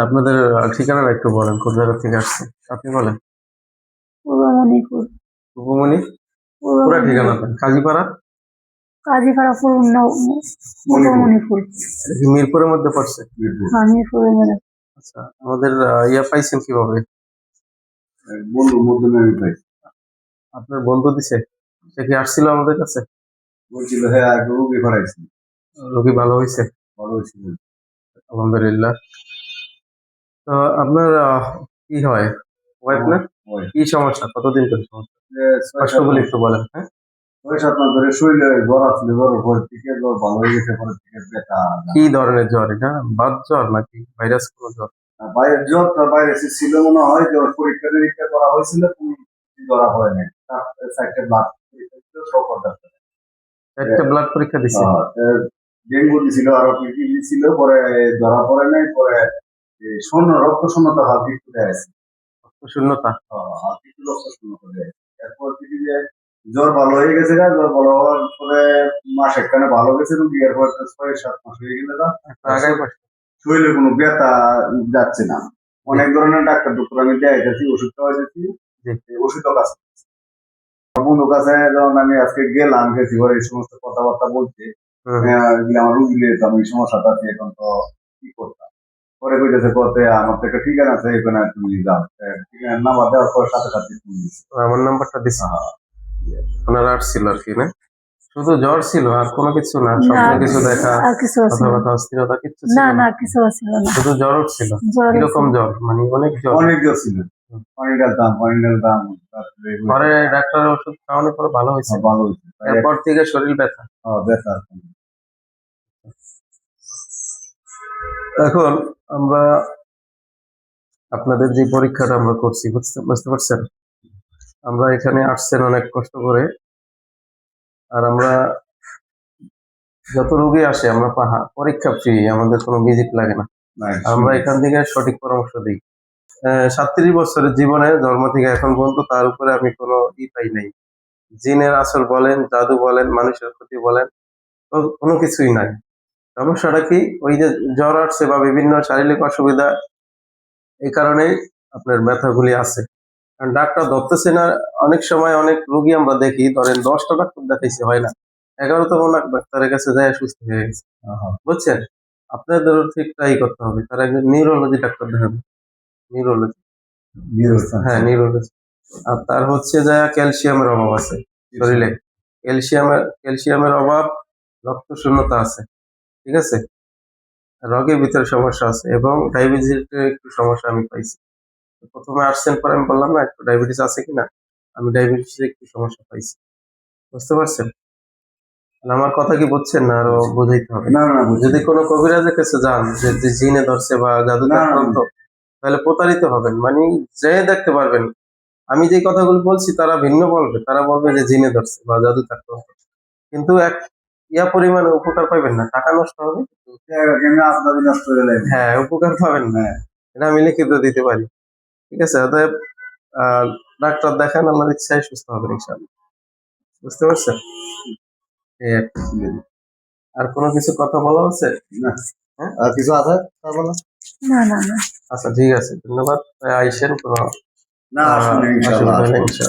আপনাদের ঠিকানাটা একটু বলেন, কোন জায়গা থেকে আসছে আপনি বলেন। পূর্ব মণিপুর। উপমনি পূর্ব পুরা মণিপুর। ঠিকানাটা কাজীপাড়া। কাজীপাড়া পূর্ব মণিপুর। এটা কি মিরপুরের মধ্যে পড়ছে? মিরপুরের মধ্যে। আচ্ছা, আমাদের ইয়া পাইছেন কিভাবে? বন্ধু মধ্যে আমি পাই। আপনার বন্ধু দিছে? সে কি আসছিল আমাদের কাছে? বলছিল হ্যাঁ রোগী ভরাইছি। রোগী ভালো হয়েছে? ভালো হয়েছিল। আলহামদুলিল্লাহ। তো আপনার কি হয়, ওয়াইফ না? কি সমস্যা, কতদিন ধরে সমস্যা? কষ্ট বলে একটু বলেন। হ্যাঁ, 6-7 মাস ধরে শরীরে জ্বর আসছিল, জ্বরের পর থেকে জ্বর ভালো হয়ে গেছে, পরে থেকে ব্যথা। কি ধরনের জ্বর এটা? বাত জ্বর নাকি ভাইরাস কোনো জ্বর? বাইরের জ্বরটা বাইরে ছিল মনে হয়, জ্বর পরীক্ষা নিরীক্ষা করা হয়েছিল, ধরা হয় নাই। 4টা ব্লাড পরীক্ষা ছিল, সব ডাক্তার। একটা ব্লাড পরীক্ষা দিছে? ডেঙ্গু দিছিল, আরো কি কি দিছিল, পরে ধরা পড়ে নাই। পরে শূন্য রক্ত শূন্যতা হাত একটু দেয় আছে। শূন্যতা? হাত একটু রক্ত শূন্যতা দেয়। এরপর থেকে যে জ্বর ভালো হয়ে গেছে, জ্বর ভালো হওয়ার পরে মাস একখানে ভালো গেছে, রুগী এরপর 6-7 মাস হয়ে গেলে শরীরে কোনো ব্যথা যাচ্ছে না। অনেক ধরনের ডাক্তার ডক্টর আমি দেখাইতেছি, ওষুধ খাওয়াইতেছি, ওষুধও কাজ করছে। বন্ধুর কাছে যখন আমি আজকে গেলাম, গেছি ঘরে এই সমস্ত কথাবার্তা বলছে, আমার রুগী নিয়ে তো আমি সমস্যাটা আছে, এখন তো কি করতাম। পরে কইতেছে করতে আমার তো একটা ঠিকানা আছে, এখানে তুমি যাও। ঠিকানার নাম্বার দেওয়ার পর সাথে সাথে ফোন দিচ্ছে। আমার নাম্বারটা দিছে? ওনারা আসছিল আর কি, না? শুধু জ্বর ছিল আর কোনো কিছু না? স্বপ্নে কিছু দেখা, কথাবার্তা, অস্থিরতা কিছু ছিল না? কিছু ছিল না, শুধু জ্বর উঠছিল? কিরকম জ্বর, মানে অনেক জ্বর? অনেক জ্বর ছিল, পানি ঢালতাম। পরে ডাক্তারের ওষুধ খাওয়ানোর পরে ভালো হয়েছে? ভালো হয়েছে। এরপর থেকে শরীর ব্যথা? ব্যথা। এখন আমরা আপনাদের যে পরীক্ষাটা আমরা করছি, বুঝতে পারছেন? আমরা এখানে আসছেন অনেক কষ্ট করে, আর আমরা যত রোগী আসে আমরা পরীক্ষা ফ্রি, আমাদের কোনো ভিজিট লাগে না। আমরা এখান থেকে সঠিক পরামর্শ দিই। 37 বছরের জীবনে জন্ম থেকে এখন পর্যন্ত তার উপরে আমি কোনো পাই নাই। জিনের আসর বলেন, জাদু বলেন, মানুষের ক্ষতি বলেন, কোনো কিছুই নাই। সমস্যাটা কি, ওই যে জ্বর আসছে বা বিভিন্ন শারীরিক অসুবিধা, এই কারণেই আপনার ব্যথাগুলি আছে। কারণ ডাক্তার ধরতেছে না। অনেক সময় অনেক রোগী আমরা দেখি, ধরেন 10টা ডাক্তার দেখাইছে, হয় না, 11তম ডাক্তারের কাছে যায় সুস্থ হয়ে গেছে। বুঝছেন? আপনাদেরও ঠিক তাই করতে হবে। তারা একজন নিউরোলজি ডাক্তার দেখাবে। নিউরোলজি, হ্যাঁ নিউরোলজি। আর তার হচ্ছে যা ক্যালসিয়ামের অভাব আছে শরীরে, ক্যালসিয়ামের অভাব, রক্ত শূন্যতা আছে, ঠিক আছে, রগের ভিতরে সমস্যা আছে, এবং ডায়াবেটিসের একটু সমস্যা আমি পাইছি। প্রথমে আসছেন, পরে আমি বললাম না একটু ডায়াবেটিস আছে কিনা, আমি ডায়াবেটিসের একটু সমস্যা পাইছি। বুঝতে পারছেন? আমার কথা কি বুঝছেন না আরো বুঝাইতে হবে? যদি কোনো কবিরাজের কাছে যান যে জিনে ধরছে বা জাদুতে আক্রান্ত, তাহলে প্রতারিত হবেন, মানে যে দেখতে পারবেন। আমি যে কথাগুলো বলছি তারা ভিন্ন বলবে, তারা বলবে যে জিনে ধরছে বা জাদু আক্রান্ত, কিন্তু এক পরিমাণে উপকার পাবেন না, টাকা নষ্ট হবে। হ্যাঁ, উপকার পাবেন না, এটা আমি লিখিত দিতে পারি। ঠিক আছে, অতএব ডাক্তার দেখান, আল্লাহর ইচ্ছায় সুস্থ হবেন ইনশাআল্লাহ। বুঝতে পারছেন? আর কোনো কিছু কথা বলা আছে? হ্যাঁ, আর কিছু আছে? না। আচ্ছা, ঠিক আছে, ধন্যবাদ। আইসেন, কোনো না, অসুবিধা নেই ইনশাআল্লাহ।